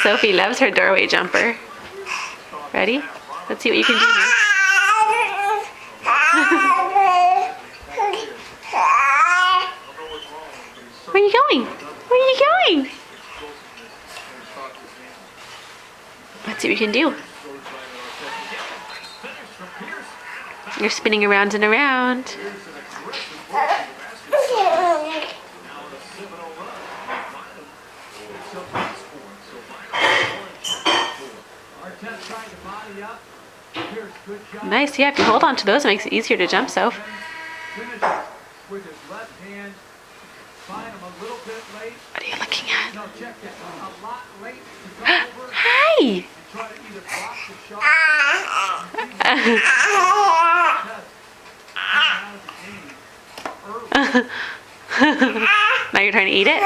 Sophie loves her doorway jumper. Ready? Let's see what you can do now. Where are you going? Where are you going? Let's see what you can do. You're spinning around and around. Nice, yeah, if you hold on to those, it makes it easier to jump, Soph. What are you looking at? Hi! Now you're trying to eat it?